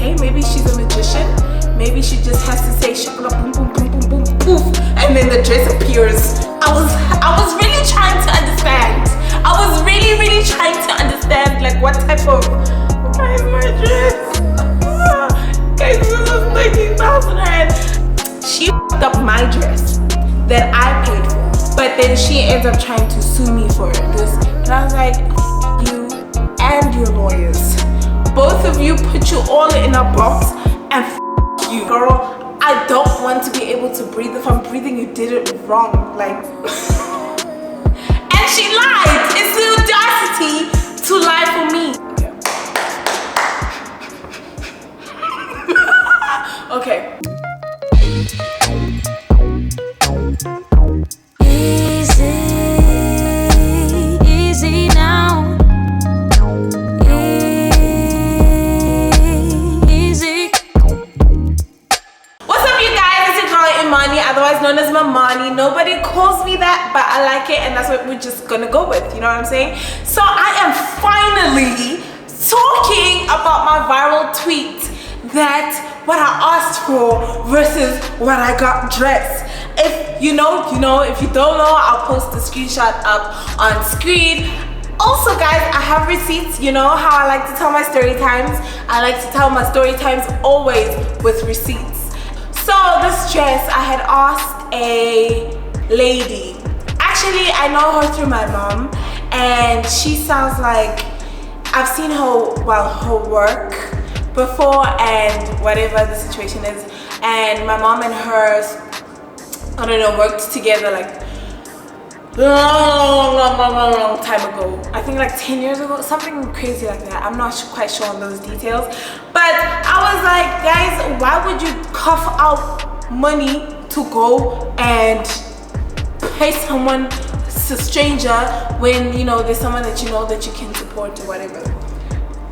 okay, maybe she's a magician. Maybe she just has to say shakala boom boom boom boom boom poof, and then the dress appears. I was really trying to understand. I was really trying to understand like what type of, why is my dress? Guys, this is 13,000 rand. She f***ed up my dress that I paid for, but then she ends up trying to sue me for this, and I was like, F you and your lawyers. Both of you, put you all in a box and f you, girl. I don't want to be able to breathe. If I'm breathing, you did it wrong. Like, and she lied. It's the audacity to lie for me. Okay. Easy now. Otherwise known as Mamani. Nobody calls me that, but I like it, and that's what we're just gonna go with, you know what I'm saying? So I am finally talking about my viral tweet that what I asked for versus what I got dressed. If you know, you know. If you don't know, I'll post the screenshot up on screen. Also guys, I have receipts. You know how I like to tell my story times. I like to tell my story times always with receipts. So this dress, I had asked a lady. Actually, I know her through my mom, and she sounds like, I've seen her, well, her work before and whatever the situation is. And my mom and hers, I don't know, worked together like long time ago. I think like 10 years ago, something crazy like that. I'm not quite sure on those details, but I was like, guys, why would you cough out money to go and pay someone, a stranger, when you know there's someone that you know that you can support or whatever?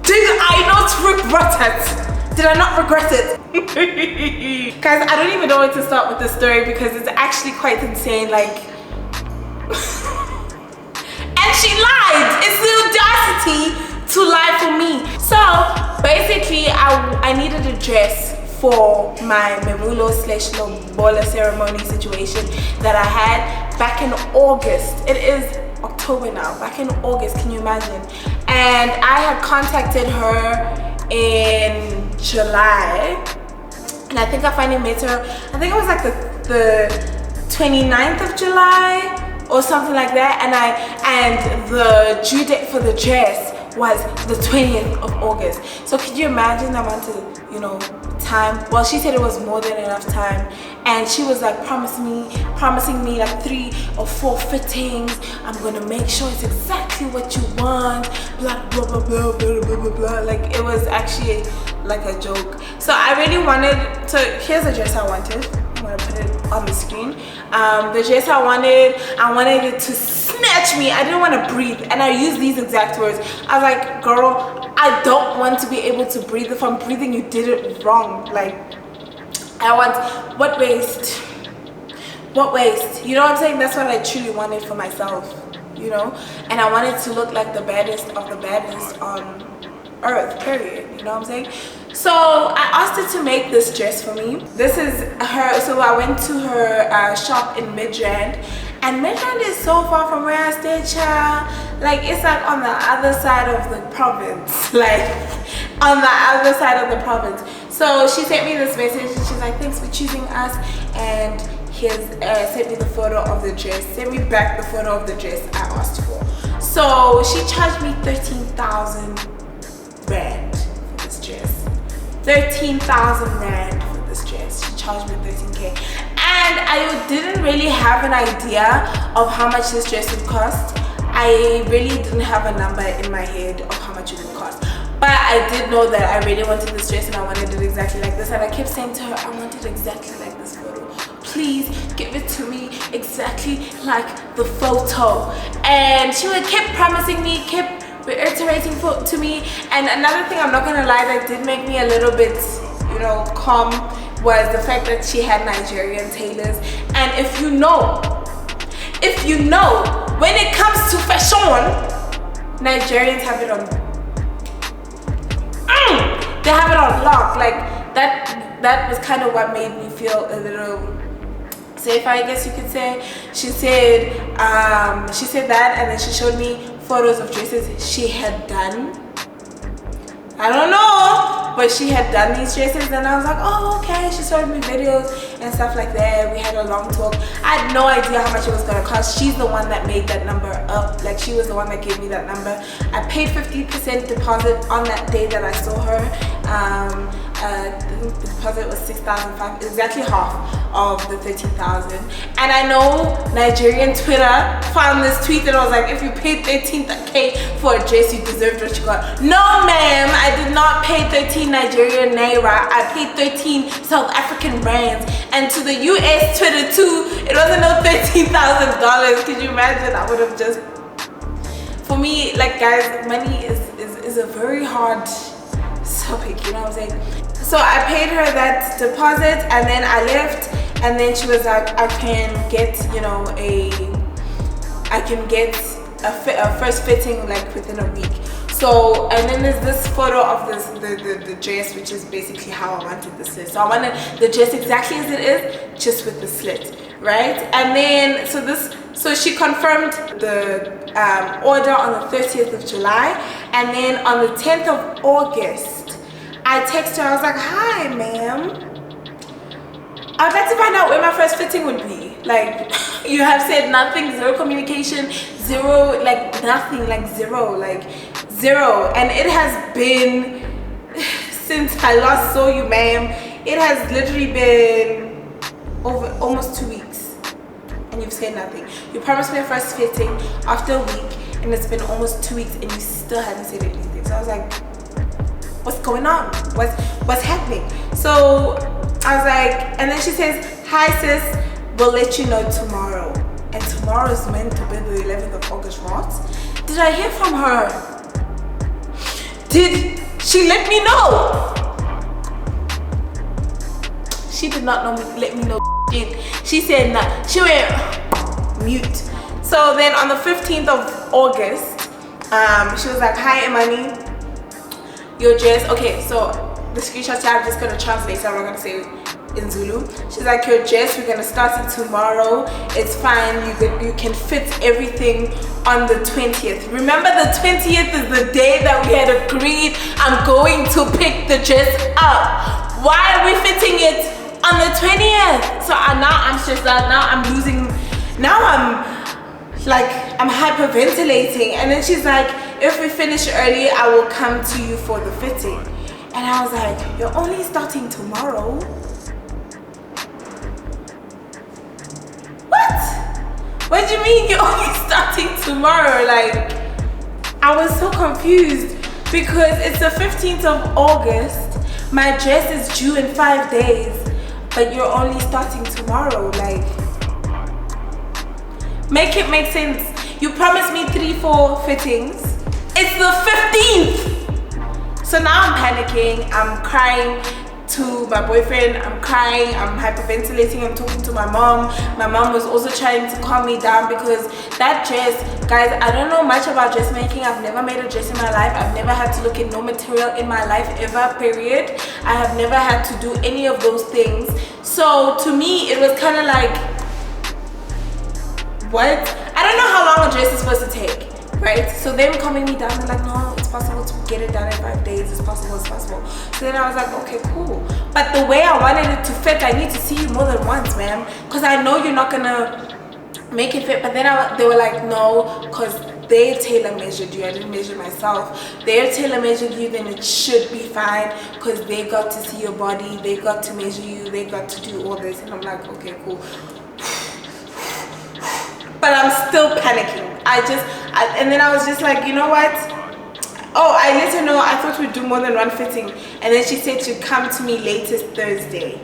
Did I not regret it? Did I not regret it? Guys, I don't even know where to start with this story because it's actually quite insane. Like, and she lied. It's the audacity to lie for me. So basically, I needed a dress for my memulo / lobola ceremony situation that I had back in August. It is October now. Back in August, can you imagine? And I had contacted her in July, and I think I finally met her. I think it was like the 29th of July or something like that, and the due date for the dress was the 20th of August. So could you imagine the amount of, you know, time? Well, she said it was more than enough time, and she was like promising me like 3 or 4 fittings. I'm gonna make sure it's exactly what you want, blah blah blah blah blah blah blah blah. Like, it was actually like a joke. So I really wanted to, here's the dress I wanted. I'm gonna put it on the screen. The dress I wanted it to snatch me. I didn't want to breathe, and I used these exact words. I was like, girl, I don't want to be able to breathe. If I'm breathing, you did it wrong. Like, I want, what waste, you know what I'm saying? That's what I truly wanted for myself, you know. And I wanted to look like the baddest of the baddest on earth, period, you know what I'm saying? So I asked her to make this dress for me. This is her. So I went to her shop in Midrand, and Midrand is so far from where I stay, child. Like, it's like on the other side of the province, like on the other side of the province. So she sent me this message, and she's like, thanks for choosing us, and here's sent me the photo of the dress. Sent me back the photo of the dress I asked for. So she charged me 13,000 rand for this dress. 13,000 rand for this dress. She charged me 13k, and I didn't really have an idea of how much this dress would cost. I really didn't have a number in my head of how much it would cost, but I did know that I really wanted this dress and I wanted it exactly like this. And I kept saying to her, I want it exactly like this photo. Please give it to me exactly like the photo. And she would keep promising me, kept reiterating to me. And another thing, I'm not gonna lie, that did make me a little bit, you know, calm, was the fact that she had Nigerian tailors. And if you know, when it comes to fashion, Nigerians have it on they have it on lock. Like that was kind of what made me feel a little safer, I guess you could say. She said that, and then she showed me photos of dresses she had done. I don't know, but she had done these dresses, and I was like, oh, okay. She showed me videos and stuff like that. We had a long talk. I had no idea how much it was gonna cost. She's the one that made that number up. Like, she was the one that gave me that number. I paid 50% deposit on that day that I saw her. The deposit was 6,500, exactly half of the 13,000. And I know Nigerian Twitter found this tweet that was like, if you paid 13K for a dress, you deserved what you got. No, ma'am, I did not pay 13 Nigerian naira. I paid 13 South African rands. And to the US Twitter too, it wasn't no $13,000. Could you imagine? I would have just, for me, like, guys, money is a very hard topic, you know what I'm saying? So I paid her that deposit, and then I left, and then she was like, I can get, you know, a first fitting like within a week. So, and then there's this photo of the dress, which is basically how I wanted the slit. So I wanted the dress exactly as it is, just with the slit, right? And then so she confirmed the order on the 30th of July, and then on the 10th of August, I texted her. I was like, hi, ma'am. I'd like to find out where my first fitting would be. Like, you have said nothing, zero communication, zero, like nothing, like zero, and it has been since I last saw you, ma'am. It has literally been over almost 2 weeks, and you've said nothing. You promised me a first fitting after a week, and it's been almost 2 weeks, and you still haven't said anything. So I was like, what's going on? What's happening? So I was like, and then she says, hi sis, we'll let you know tomorrow. And tomorrow is meant to be the 11th of August, right? Did I hear from her? Did she let me know? She did not let me know shit. She said nah. She went mute. So then on the 15th of August, she was like, hi Imani, your dress, okay, so the screenshot I'm just gonna translate, so I'm not gonna say it in Zulu. She's like, your dress, we're gonna start it tomorrow. It's fine, you can fit everything on the 20th. Remember, the 20th is the day that we had agreed I'm going to pick the dress up. Why are we fitting it on the 20th? So now I'm stressed out, now I'm hyperventilating. And then she's like, if we finish early, I will come to you for the fitting. And I was like, you're only starting tomorrow? What do you mean you're only starting tomorrow? Like, I was so confused because it's the 15th of August. My dress is due in 5 days, but you're only starting tomorrow. Like, make it make sense. You promised me 3-4 fittings. It's the 15th. So now I'm panicking, I'm crying to my boyfriend, I'm crying, I'm hyperventilating, I'm talking to my mom. My mom was also trying to calm me down because that dress, guys, I don't know much about dressmaking. I've never made a dress in my life. I've never had to look at no material in my life ever, period. I have never had to do any of those things. So to me, it was kind of like, what? I don't know how long a dress is supposed to take, right? So them calming me down, they're like, no, it's possible to get it done in 5 days. It's possible, it's possible. So then I was like, okay, cool. But the way I wanted it to fit, I need to see you more than once, ma'am, because I know you're not gonna make it fit. But then they were like, no, because they tailor measured you. I didn't measure myself. They tailor measured you, then it should be fine because they got to see your body, they got to measure you, they got to do all this. And I'm like, okay, cool. But I'm still panicking. And then I was just like, you know what? Oh, I let her know I thought we'd do more than one fitting. And then she said she'd come to me latest Thursday.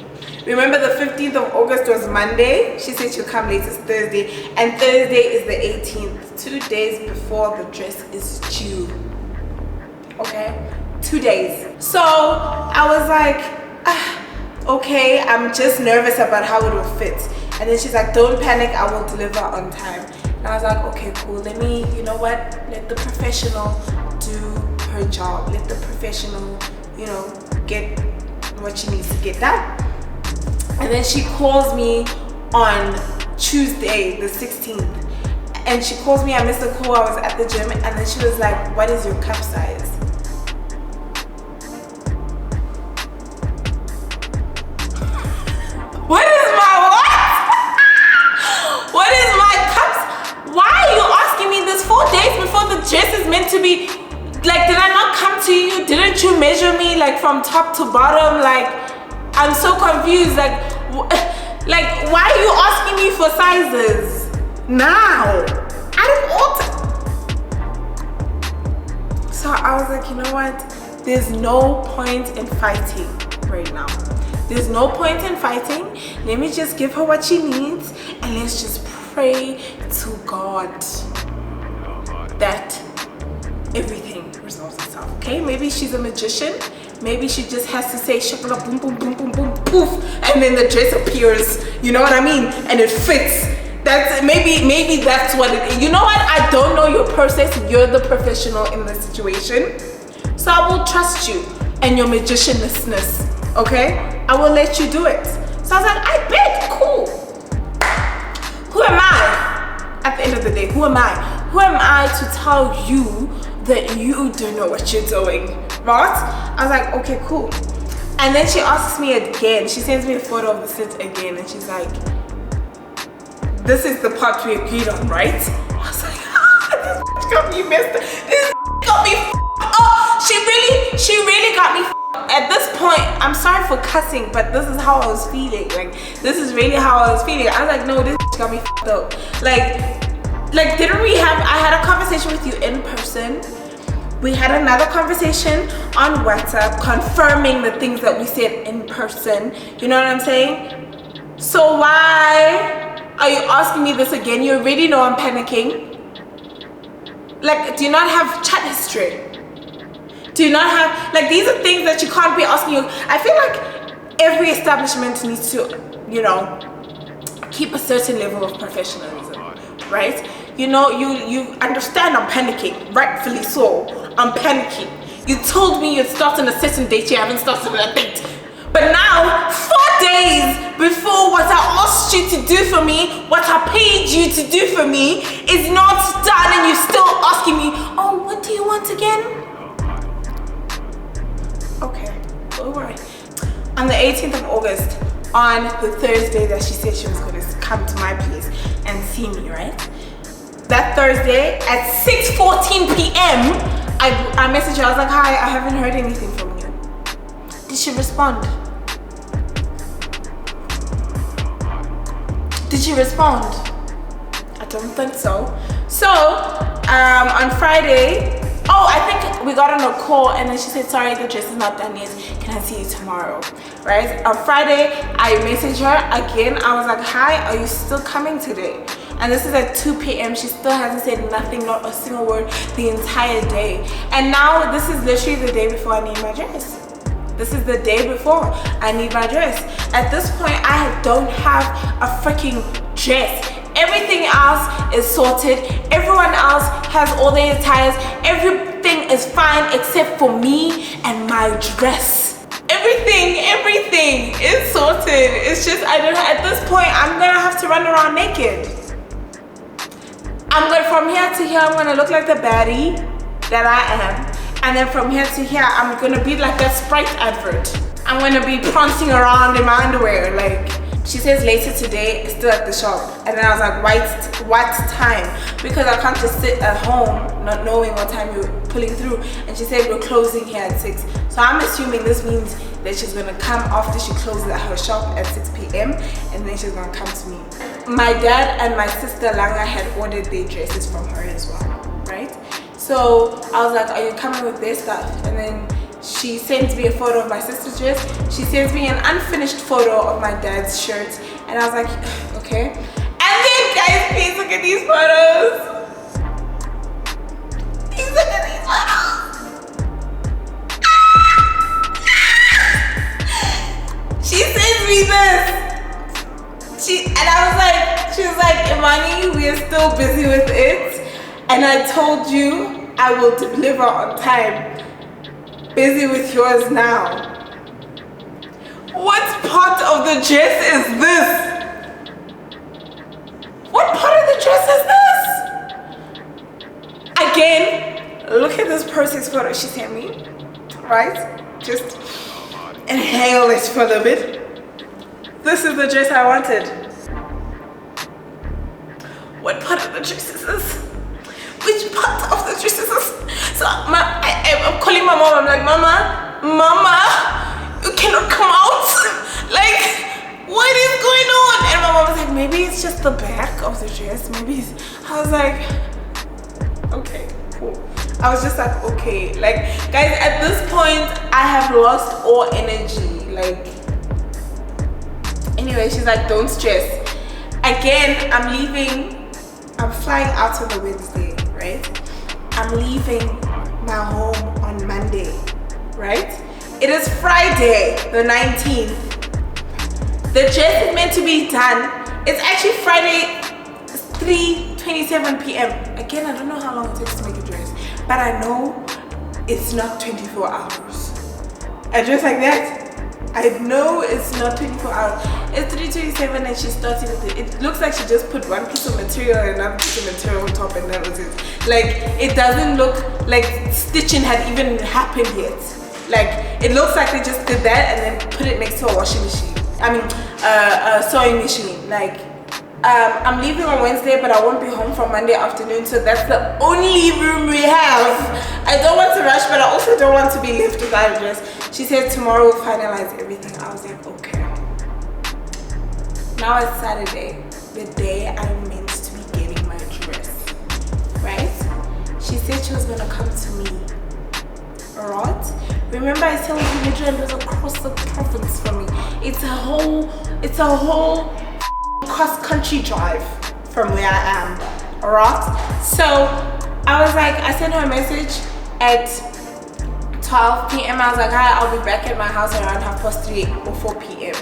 Remember, the 15th of August was Monday. She said she'll come latest Thursday. And Thursday is the 18th. 2 days before the dress is due. Okay? 2 days. So I was like, okay, I'm just nervous about how it will fit. And then she's like, don't panic, I will deliver on time. And I was like, okay, cool. Let me, you know what? Let the professional do her job. Let the professional, you know, get what she needs to get done. And then she calls me on Tuesday the 16th, and she calls me, I missed a call, I was at the gym, and then she was like, what is your cup size? What is my what? What is my cups? Why are you asking me this 4 days before the dress is meant to be? Like, did I not come to you? Didn't you measure me like from top to bottom? Like, I'm so confused. Like why are you asking me for sizes now? I don't want. So I was like, you know what? There's no point in fighting right now. There's no point in fighting. Let me just give her what she needs, and let's just pray to God that everything resolves itself. Okay? Maybe she's a magician. Maybe she just has to say shakala boom boom boom boom boom poof, and then the dress appears. You know what I mean? And it fits. That's maybe that's what it is. You know what? I don't know your process. You're the professional in this situation, so I will trust you and your magicianness. Okay? I will let you do it. So I was like, I bet, cool. Who am I? At the end of the day, who am I? Who am I to tell you that you don't know what you're doing? Right? I was like, okay, cool. And then she asks me again. She sends me a photo of the sit again, and she's like, this is the part we agreed on, right? I was like, this got me messed up. This got me up. She really got me. At this point, I'm sorry for cussing, but this is how I was feeling. Like, this is really how I was feeling. I was like, no, this got me up. Like, didn't we have, I had a conversation with you in person. We had another conversation on WhatsApp confirming the things that we said in person. You know what I'm saying? So why are you asking me this again? You already know I'm panicking. Like, do you not have chat history? Do you not have, like, these are things that you can't be asking you. I feel like every establishment needs to, you know, keep a certain level of professionalism, right? You know, you understand I'm panicking, rightfully so. I'm panicking. You told me you'd start on a certain date, you haven't started on a date. But now, 4 days before what I asked you to do for me, what I paid you to do for me, is not done, and you're still asking me, oh, what do you want again? Okay, alright. On the 18th of August, on the Thursday that she said she was going to come to my place and see me, right? That Thursday at 6:14 p.m, I messaged her. I was like, hi, I haven't heard anything from you. Did she respond? Did she respond? I don't think so. So, on Friday, I think we got on a call, and then she said, sorry, the dress is not done yet. Can I see you tomorrow? Right? On Friday, I messaged her again. I was like, hi, are you still coming today? And this is at 2 p.m. She still hasn't said nothing, not a single word the entire day. And now this is literally the day before I need my dress. This is the day before I need my dress. At this point, I don't have a freaking dress. Everything else is sorted. Everyone else has all their attires. Everything is fine except for me and my dress. Everything is sorted. It's just, I don't know, at this point, I'm gonna have to run around naked. From here to here, I'm gonna look like the baddie that I am. And then from here to here, I'm gonna be like that Sprite advert. I'm gonna be prancing around in my underwear. Like, she says later today, still at the shop. And then I was like, what time? Because I can't just sit at home not knowing what time you're pulling through. And she said we're closing here at 6. So I'm assuming this means that she's gonna come after she closes at her shop at 6 p.m. and then she's gonna come to me. My dad and my sister Langa had ordered their dresses from her as well, right? So I was like, are you coming with their stuff? And then she sends me a photo of my sister's dress. She sends me an unfinished photo of my dad's shirt. And I was like, okay. And then guys, please look at these photos. Please look at these photos. She sends me this. And I was like, she was like, Imani, we are still busy with it. And I told you I will deliver on time. busy with yours now. What part of the dress is this? What part of the dress is this? Again, look at this perfect photo she sent me, right? Just inhale it for a little bit. This is the dress I wanted. What part of the dress is this? Which part of the dress is this? So I'm calling my mom. I'm like, Mama, you cannot come out. Like, what is going on? And my mom was like, maybe it's just the back of the dress. Maybe it's... I was like, okay, cool. I was just like, okay. Like, guys, at this point, I have lost all energy. Like, anyway, she's like, don't stress. Again, I'm leaving. I'm flying out on the Wednesday, right? I'm leaving my home on Monday, right? It is Friday, the 19th. The dress is meant to be done. It's actually Friday, 3:27 p.m. Again, I don't know how long it takes to make a dress, but I know it's not 24 hours. A dress like that, I know it's not 24 hours. It's 3:27 and she started with it. It looks like she just put one piece of material and another piece of material on top and that was it. Like, it doesn't look like stitching had even happened yet. Like, it looks like they just did that and then put it next to a washing machine. I mean, a sewing machine. Like, I'm leaving on Wednesday, but I won't be home from Monday afternoon, so that's the only room we have. I don't want to rush, but I also don't want to be left without a dress. She said tomorrow we'll finalize everything. I was like, okay. Now it's Saturday, the day I'm meant to be getting my dress, right? She said she was gonna come to me, alright? Remember I told you the dress was across the province for me. It's a whole cross-country drive from where I am, alright? So I was like, I sent her a message at 12 p.m. I was like, hi, I'll be back at my house around 3:30 or 4 p.m.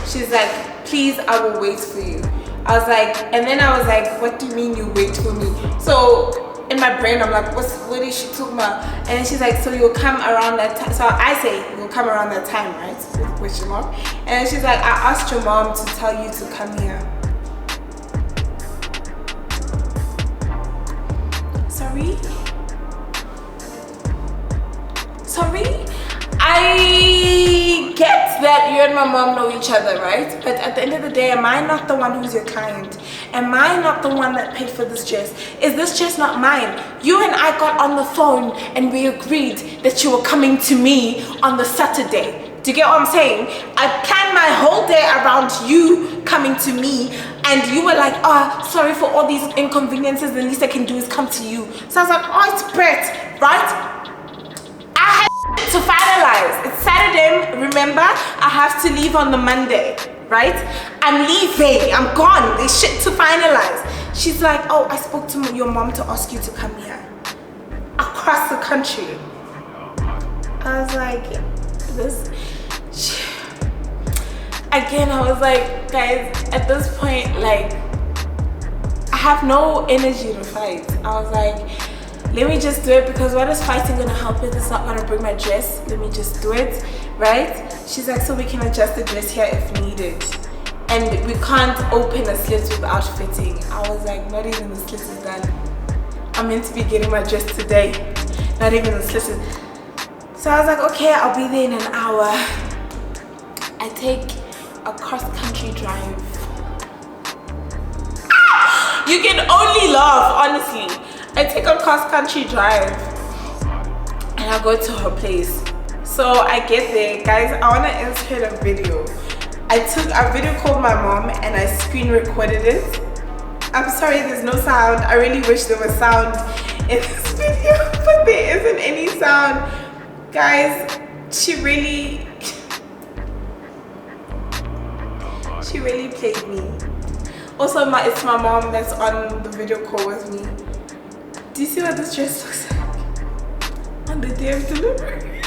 She's like, please, I will wait for you. I was like, and then I was like, what do you mean you wait for me? So in my brain, I'm like, what is she talking about? And then she's like, so you'll come around that time. So I say, you'll come around that time, right? With a question mark. And then she's like, I asked your mom to tell you to come here. Sorry? I get that you and my mom know each other, right? But at the end of the day, am I not the one who's your client? Am I not the one that paid for this dress? Is this dress not mine? You and I got on the phone and we agreed that you were coming to me on the Saturday. Do you get what I'm saying? I planned my whole day around you coming to me, and you were like, oh, sorry for all these inconveniences, the least I can do is come to you. So I was like, oh, it's Brett, right? To finalize. It's Saturday, remember? I have to leave on the Monday, right? I'm leaving, I'm gone. There's shit to finalize. She's like, oh, I spoke to your mom to ask you to come here. Across the country. I was like, again, I was like, guys, at this point, like, I have no energy to fight. I was like, let me just do it, because what is fighting gonna help it? It's not gonna bring my dress. Let me just do it, right? She's like, so we can adjust the dress here if needed, and we can't open a slit without fitting. I was like, not even the slit is done. I'm meant to be getting my dress today, not even the slit is. So I was like, okay, I'll be there in an hour. I take a cross-country drive. You can only laugh, honestly. I take a cross-country drive and I go to her place. So I get there, guys. I want to insert a video. I video called my mom and I screen recorded it. I'm sorry there's no sound. I really wish there was sound in this video, but there isn't any sound. Guys, she really played me. Also, it's my mom that's on the video call with me. Do you see what this dress looks like on the day of delivery?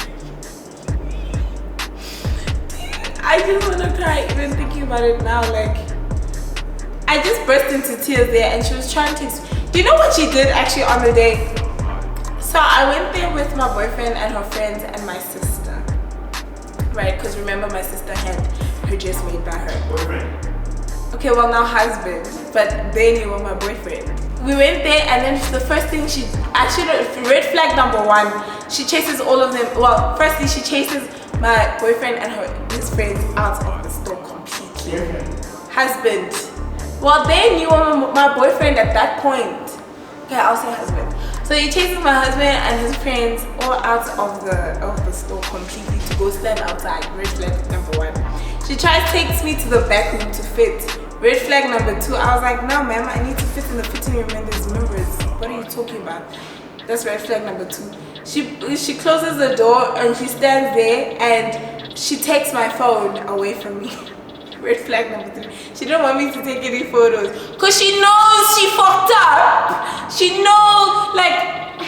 I just want to cry even thinking about it now. Like, I just burst into tears there, and she was trying to. Do you know what she did actually on the day? So I went there with my boyfriend and her friends and my sister, right? Because remember, my sister had her dress made by her Boyfriend. okay, well now husband, but they knew my boyfriend. We went there, and then the first thing she actually, red flag number one, she chases all of them. Well, firstly she chases my boyfriend and his friends out of the store completely. Husband. Well, they knew my boyfriend at that point. Okay, I'll say husband. So he chases my husband and his friends all out of the store completely to go stand outside. Red flag number one. She takes me to the back room to fit. Red flag number two. I was like, no ma'am, I need to fit in the fitting room and there's members. What are you talking about? That's red flag number two. She closes the door and she stands there and she takes my phone away from me. Red flag number three. She didn't want me to take any photos because she knows she fucked up. She knows, like,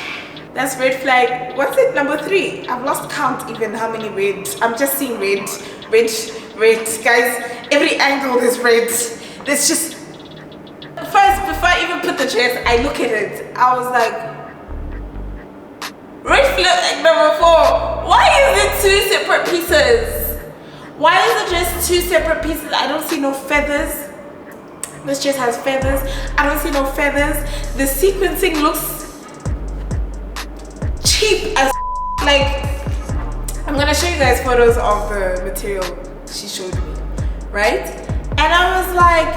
that's red flag. What's it? Number three. I've lost count even how many reds. I'm just seeing red. Guys, every angle is red. There's just, first, before I even put the dress, I look at it. I was like, red flag number four. Why is it two separate pieces? Why is it just two separate pieces? I don't see no feathers. This dress has feathers. I don't see no feathers. The sequencing looks cheap as like, I'm gonna show you guys photos of the material she showed me, right? And I was like,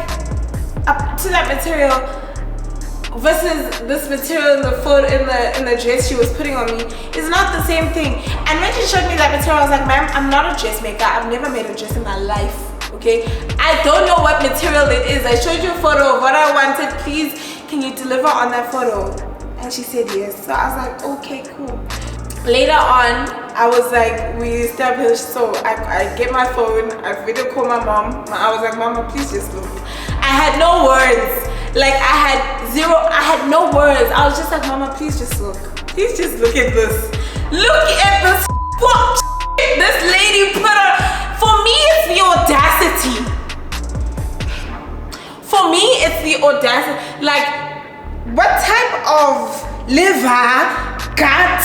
up to that material versus this material in the photo in the dress she was putting on me is not the same thing. And when she showed me that material, I was like, ma'am, I'm not a dressmaker. I've never made a dress in my life. Okay, I don't know what material it is. I showed you a photo of what I wanted. Please, can you deliver on that photo? And she said yes. So I was like, okay, cool. Later on, I was like, we established, so I get my phone, I video call my mom. I was like, mama, please just look. I had no words. Like, I had no words. I was just like, mama, please just look. Please just look at this. Look at this fuck this lady put on. For me, it's the audacity. For me, it's the audacity. Like, what type of liver, gut,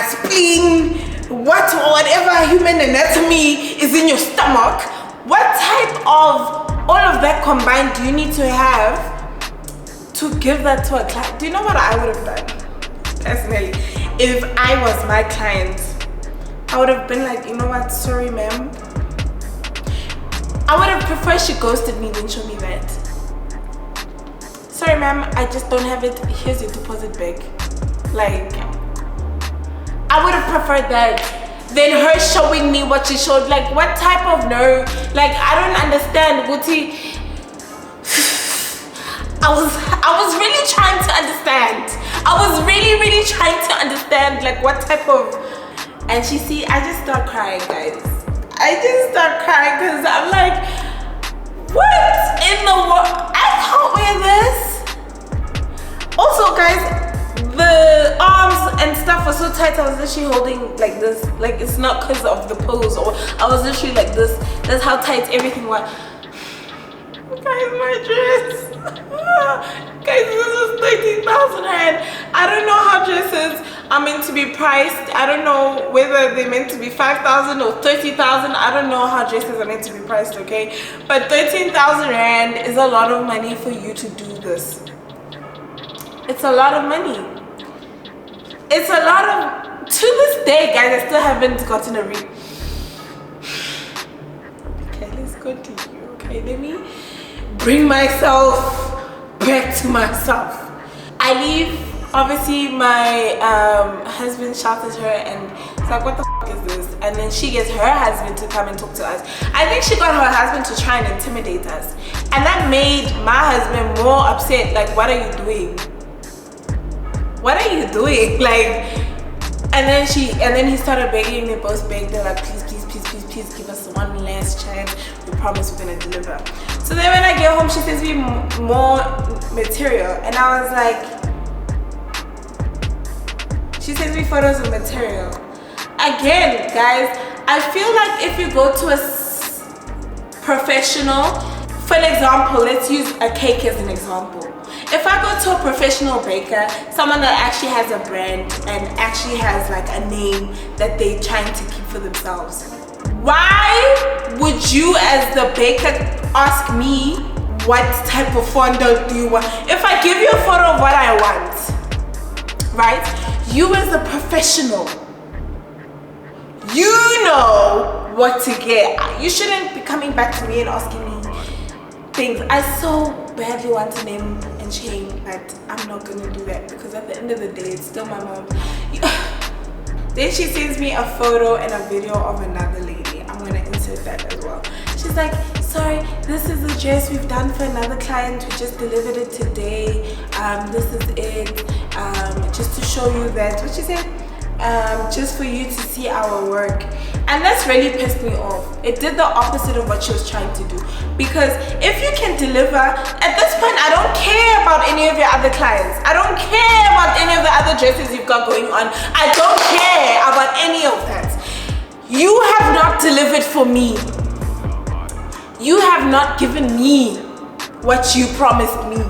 spleen, whatever human anatomy is in your stomach, what type of all of that combined do you need to have to give that to a client? Do you know what I would have done personally if I was my client? I would have been like, you know what, sorry ma'am, I would have preferred she ghosted me than show me that. Sorry ma'am, I just don't have it, here's your deposit bag. Like, I would have preferred that than her showing me what she showed. Like, what type of nerve? Like, I don't understand, Guti. I was really trying to understand. I was really trying to understand, like, what type of. And I just start crying, guys. I just start crying because I'm like, what in the world? I can't wear this. Also, guys, the arms and stuff were so tight. I was literally holding like this. Like, it's not because of the pose, or I was literally like this. That's how tight everything was. Guys, my dress. Guys, this is 13,000 rand. I don't know how dresses are meant to be priced. I don't know whether they're meant to be 5,000 or 30,000. I don't know how dresses are meant to be priced, okay? But 13,000 rand is a lot of money for you to do this. It's a lot of money. It's a lot of, to this day, guys, I still haven't gotten a read. Okay, let's continue. Okay, let me bring myself back to myself. I leave. Obviously, my husband shouts at her and it's like, what the fuck is this? And then she gets her husband to come and talk to us. I think she got her husband to try and intimidate us. And that made my husband more upset. Like, what are you doing? What are you doing? Like, and then he started begging. They both begged. They're like, please give us one last chance. We promise we're gonna deliver. So then when I get home, she sends me more material, and I was like, she sends me photos of material. Again, guys, I feel like if you go to a professional For an example, let's use a cake as an example. If I go to a professional baker, someone that actually has a brand and actually has like a name that they're trying to keep for themselves, why would you as the baker ask me what type of fondant do you want? If I give you a photo of what I want, right? You as a professional, you know what to get. You shouldn't be coming back to me and asking me things. I so badly want to name and shame, but I'm not gonna do that because at the end of the day, it's still my mom. Then she sends me a photo and a video of another lady. I'm gonna insert that as well. She's like, sorry, this is the dress we've done for another client. We just delivered it today. This is it. Just to show you that, what she said? Just for you to see our work. And that's really pissed me off. It did the opposite of what she was trying to do. Because if you can deliver, at this point I don't care about any of your other clients. I don't care about any of the other dresses you've got going on. I don't care about any of that. You have not delivered for me. You have not given me what you promised me.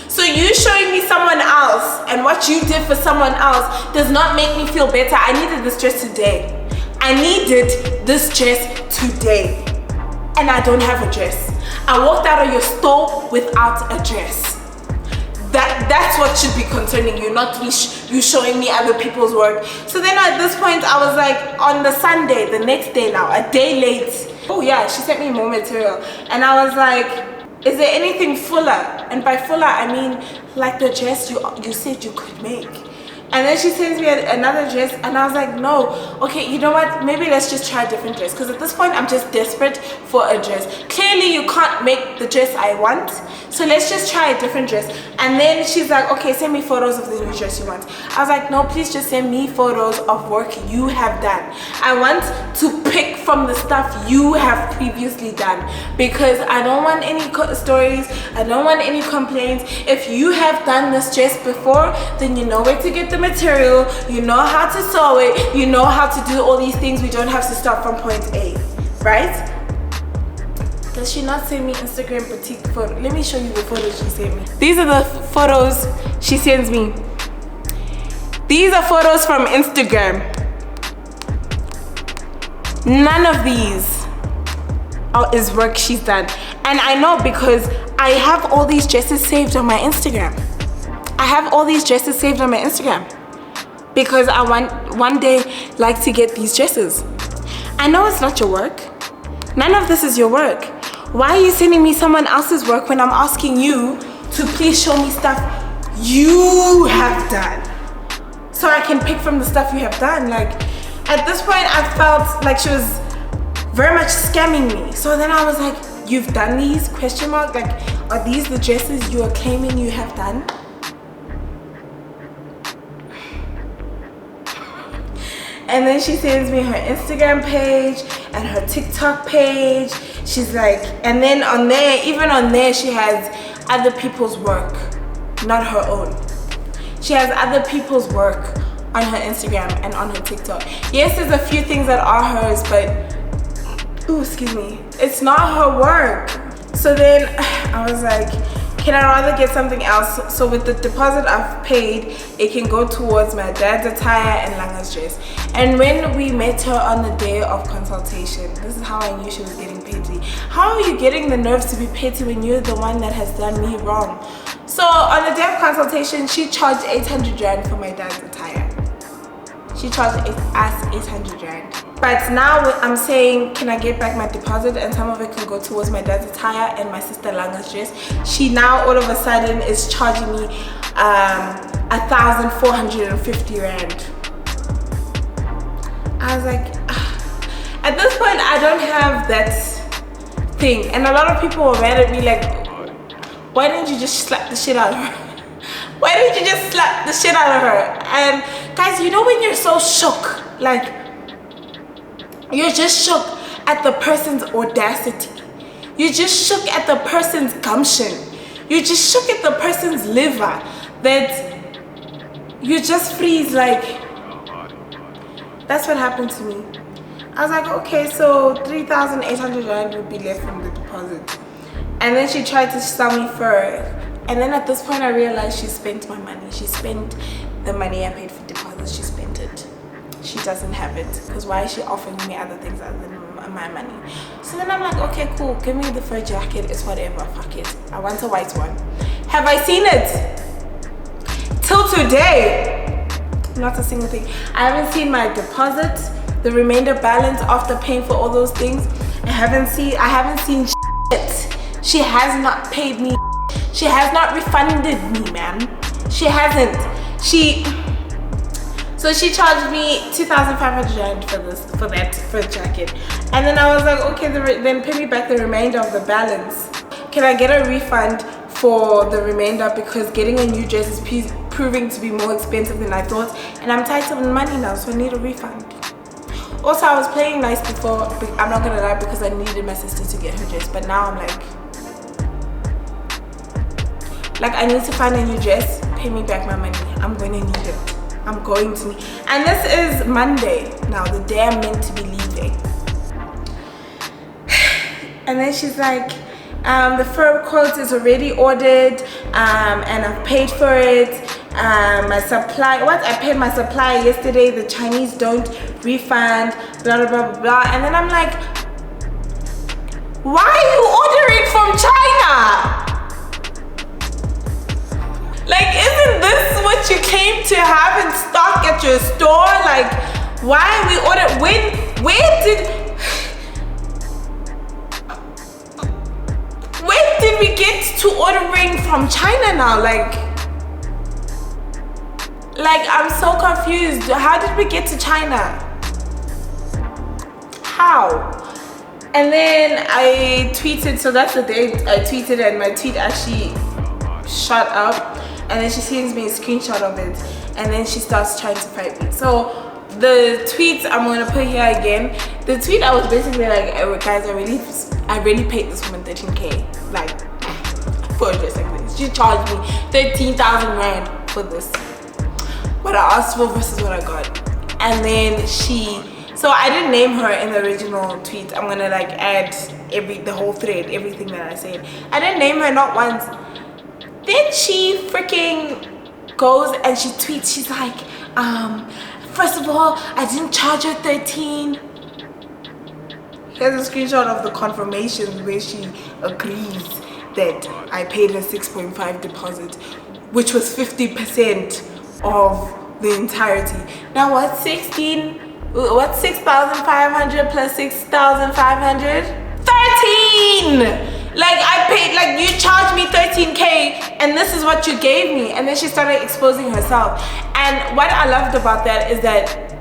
So you showing me someone else and what you did for someone else does not make me feel better. I needed this dress today. I needed this dress today. And I don't have a dress. I walked out of your store without a dress. That's what should be concerning you, not me you showing me other people's work. So then at this point, I was like, on the Sunday, the next day now, a day late. Oh yeah, she sent me more material. And I was like, is there anything fuller? And by fuller, I mean like the dress you said you could make. And then she sends me another dress and I was like, no, okay, you know what? Maybe let's just try a different dress. Because at this point, I'm just desperate for a dress. Clearly, you can't make the dress I want. So let's just try a different dress. And then she's like, okay, send me photos of the new dress you want. I was like, no, please just send me photos of work you have done. I want to pick from the stuff you have previously done. Because I don't want any stories. I don't want any complaints. If you have done this dress before, then you know where to get the material, you know how to sew it, you know how to do all these things. We don't have to start from point A, right? Does she not send me Instagram boutique photo? Let me show you the photos she sent me. These are the photos she sends me. These are photos from Instagram. None of these is work she's done. And I know because I have all these dresses saved on my Instagram. I have all these dresses saved on my Instagram because I want one day like to get these dresses. I know it's not your work. None of this is your work. Why are you sending me someone else's work when I'm asking you to please show me stuff you have done so I can pick from the stuff you have done? Like at this point I felt like she was very much scamming me. So then I was like, you've done these? Question mark. Like, are these the dresses you are claiming you have done? And then she sends me her Instagram page and her TikTok page. She's like, and then on there, even on there, she has other people's work, not her own. She has other people's work on her Instagram and on her TikTok. Yes, there's a few things that are hers, but, ooh, excuse me, it's not her work. So then I was like, can I rather get something else? So with the deposit I've paid, it can go towards my dad's attire and Langa's dress. And when we met her on the day of consultation, this is how I knew she was getting petty. How are you getting the nerves to be petty when you're the one that has done me wrong? So on the day of consultation, she charged 800 Rand for my dad's attire. She charged us 800 Rand. But now I'm saying, can I get back my deposit and some of it can go towards my dad's attire and my sister Langa's dress? She now all of a sudden is charging me 1,450 Rand. I was like, at this point I don't have that thing. And a lot of people were mad at me like, why didn't you just slap the shit out of her? Why didn't you just slap the shit out of her? And guys, you know when you're so shook, like you're just shook at the person's audacity. You're just shook at the person's gumption. You're just shook at the person's liver that you just freeze like, that's what happened to me. I was like, okay, so 3,800 Rand would be left from the deposit. And then she tried to sell me fur. And then at this point I realized she spent my money. She spent the money I paid for deposit. She spent it. She doesn't have it. Because why is she offering me other things other than my money? So then I'm like, okay, cool. Give me the fur jacket. It's whatever. Fuck it. I want a white one. Have I seen it? Till today. Not a single thing. I haven't seen my deposit, the remainder balance after paying for all those things. I haven't seen shit. She has not paid me. She has not refunded me, man. She hasn't. So she charged me 2,500 rand for that jacket. And then I was like, okay, then pay me back the remainder of the balance. Can I get a refund for the remainder, because getting a new dress is proving to be more expensive than I thought, and I'm tight on money now, so I need a refund. Also, I was playing nice before, I'm not gonna lie, because I needed my sister to get her dress, but now I'm like I need to find a new dress. Pay me back my money. I'm gonna need it. I'm going to need. And this is Monday now, the day I'm meant to be leaving. And then she's like, the fur coat is already ordered, and I've paid for it. My supply, I paid my supply yesterday. The Chinese don't refund, blah blah blah blah. And then I'm like, why are you ordering from China? Like, isn't this what you came to have in stock at your store? Like, why are we ordering? Where did we get to ordering from China now? Like I'm so confused. How did we get to China? How? And then I tweeted, so that's the day I tweeted, and my tweet actually shut up. And then she sends me a screenshot of it, and then she starts trying to fight me. So the tweet I'm gonna put here again. The tweet, I was basically like, oh, guys, I really paid this woman 13k, like, for a dress like this. She charged me 13,000 rand for this. What I asked for versus what I got. And then so I didn't name her in the original tweet. I'm gonna like add the whole thread, everything that I said. I didn't name her, not once. Then she freaking goes and she tweets, she's like, first of all, I didn't charge her 13. Here's a screenshot of the confirmation where she agrees that I paid her 6.5 deposit, which was 50% of the entirety. Now what's 6,500 plus 6,500? 13! Like, I paid, like, you charged me 13k and this is what you gave me. And then she started exposing herself. And what I loved about that is that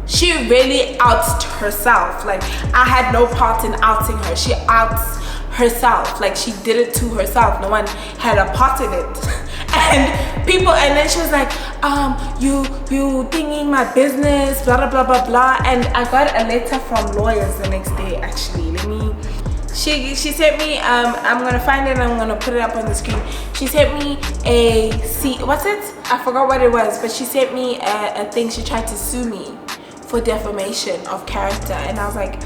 she really outs herself. Like, I had no part in outing her. She outs herself. Like, she did it to herself. No one had a part in it. And then she was like, you thinking my business, blah blah blah blah blah. And I got a letter from lawyers the next day, actually. She sent me, I'm gonna find it and I'm gonna put it up on the screen. She sent me I forgot what it was, but she sent me a thing. She tried to sue me for defamation of character, and I was like,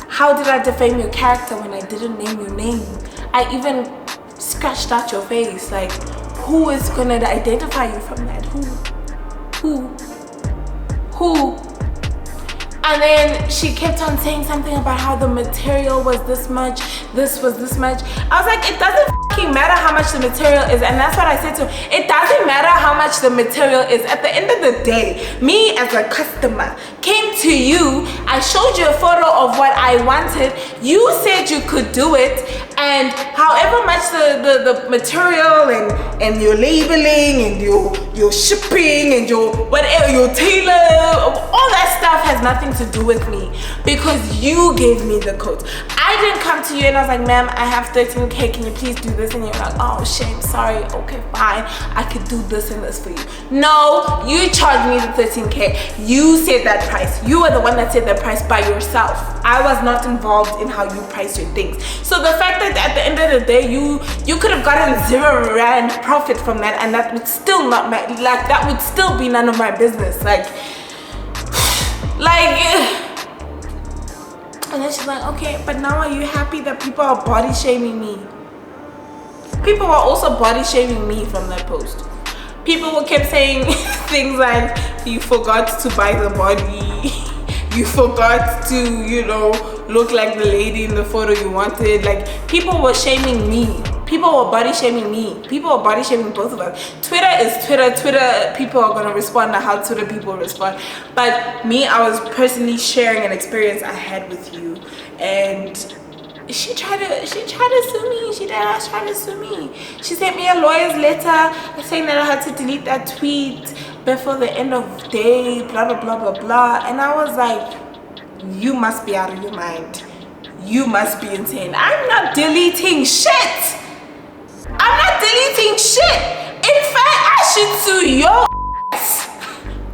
how did I defame your character when I didn't name your name? I even scratched out your face. Like, who is gonna identify you from that? Who? And then she kept on saying something about how the material was this much, this was this much. I was like, it doesn't fucking matter how much the material is. And that's what I said to her. It doesn't matter how much the material is. At the end of the day, me as a customer came to you, I showed you a photo of what I wanted. You said you could do it. And however much the material and your labeling and your shipping and your whatever, your tailor, all that stuff has nothing to do with me, because you gave me the coat. I didn't come to you and I was like, ma'am, I have 13k, can you please do this? And you're like, oh shame, sorry, okay, fine, I could do this and this for you. No, you charged me the 13k. You said that price. You are the one that said that price by yourself. I was not involved in how you price your things. So the fact that at the end of the day, you could have gotten 0 rand profit from that, and that would still not that would still be none of my business. And then she's like, okay, but now are you happy that people are body shaming me? People were also body shaming me from that post. People kept saying things like, you forgot to buy the body, you forgot to, you know, look like the lady in the photo you wanted. Like, people were shaming me. People were body shaming me. People were body shaming both of us. Twitter is Twitter. Twitter people are gonna respond to how Twitter people respond. But me, I was personally sharing an experience I had with you, and she tried to sue me. She tried to sue me. She sent me a lawyer's letter saying that I had to delete that tweet before the end of day, blah blah blah blah blah. And I was like, you must be out of your mind. You must be insane. I'm not deleting shit. I'm not deleting shit. In fact, I should sue your ass.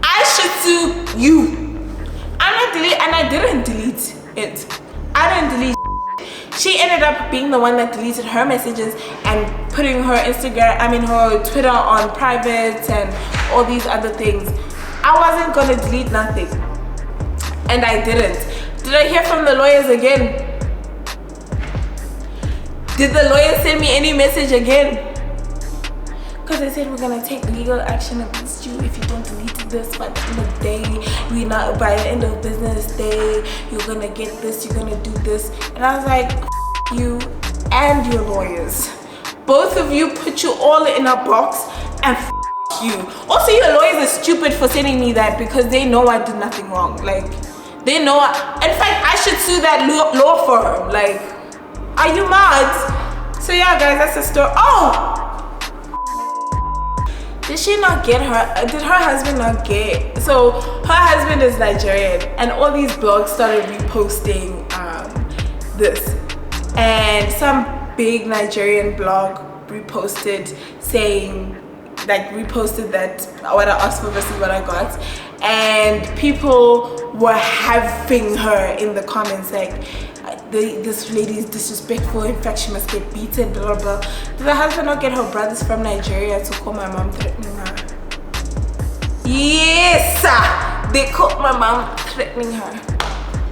I should sue you. I'm not deleting, and I didn't delete it. I didn't delete. She ended up being the one that deleted her messages and putting her her Twitter on private and all these other things. I wasn't gonna delete nothing, and I didn't. Did I hear from the lawyers again? Did the lawyer send me any message again? Because they said we're gonna take legal action against you if you don't delete this by the end of the day. By the end of business day, you're gonna get this, you're gonna do this. And I was like, F you and your lawyers. Both of you, put you all in a box and F you. Also, your lawyers are stupid for sending me that because they know I did nothing wrong. Like, they know in fact, I should sue that law firm. Like, are you mad? So yeah, guys, that's the story. Oh! Did she not get her? Did her husband not get? So her husband is Nigerian, and all these blogs started reposting this, and some big Nigerian blog reposted saying, like, reposted that what I asked for versus what I got, and people were having her in the comments like, this lady is disrespectful, in fact she must get beaten, blah blah blah. Did the husband not get her brothers from Nigeria to call my mom threatening her? Yes, they called my mom threatening her.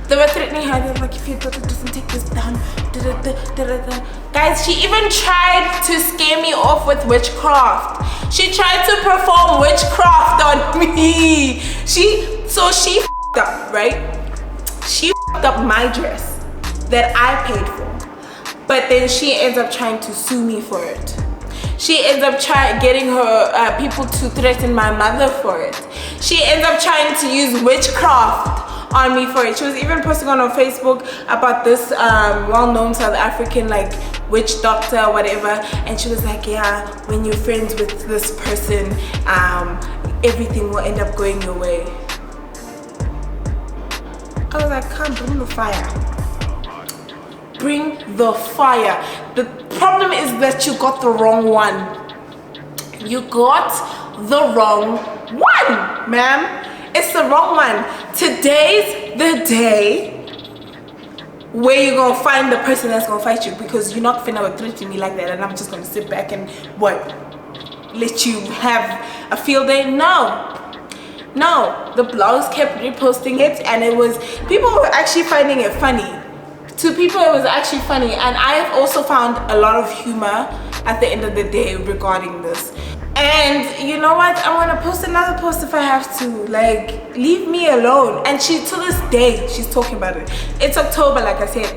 They were threatening her. They were like, if your daughter doesn't take this down, guys, she even tried to scare me off with witchcraft. She tried to perform witchcraft on me. She f***ed up, right? She f***ed up my dress that I paid for, but then she ends up trying to sue me for it. She ends up getting her people to threaten my mother for it. She ends up trying to use witchcraft on me for it. She was even posting on her Facebook about this well-known South African like witch doctor or whatever, and she was like, yeah, when you're friends with this person, everything will end up going your way. I was like, come bring the fire. Bring the fire. The problem is that you got the wrong one. You got the wrong one, ma'am. It's the wrong one. Today's the day where you're gonna find the person that's gonna fight you, because you're not finna threaten me like that and I'm just gonna sit back and let you have a field day. No, the blogs kept reposting it, and people were actually finding it funny. To people, it was actually funny, and I have also found a lot of humor at the end of the day regarding this. And you know what? I'm gonna post another post if I have to. Like, leave me alone. And to this day, she's talking about it. It's October, like I said.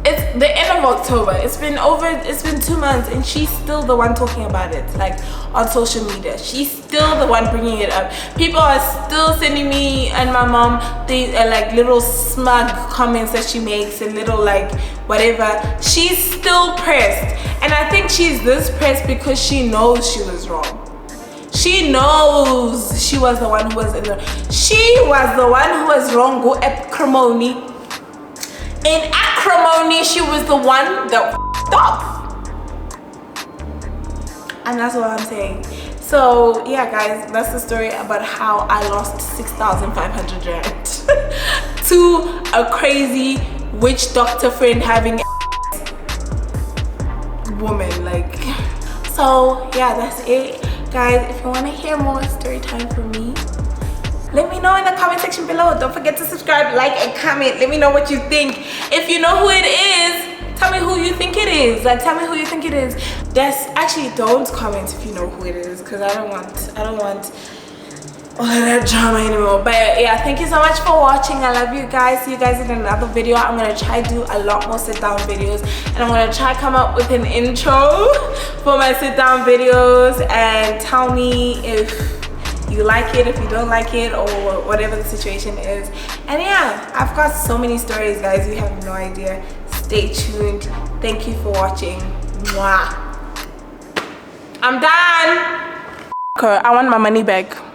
It's the end of October. It's been 2 months, and she's still the one talking about it, like on social media. She's still the one bringing it up. People are still sending me and my mom these like little smug comments that she makes, and little like whatever. She's still pressed, and I think she's this pressed because she knows she was wrong. She knows she was the one who was wrong. Go acrimony. In acrimony, she was the one that f***ed up. And that's what I'm saying. So yeah, guys, that's the story about how I lost 6,500 rand to a crazy witch doctor friend having a woman. Like, so yeah, that's it, guys. If you want to hear more story time from me, Let me know in the comment section below. Don't forget to subscribe, like, and comment. Let me know what you think. If you know who it is, tell me who you think it is. Like, tell me who you think it is. Actually, don't comment if you know who it is, because I don't want all of that drama anymore. But yeah, thank you so much for watching. I love you guys. See you guys in another video. I'm gonna try to do a lot more sit down videos, and I'm gonna try to come up with an intro for my sit down videos, and tell me if you like it, if you don't like it, or whatever the situation is. And yeah, I've got so many stories, guys, you have no idea. Stay tuned. Thank you for watching. Mwah. I'm done. I want my money back.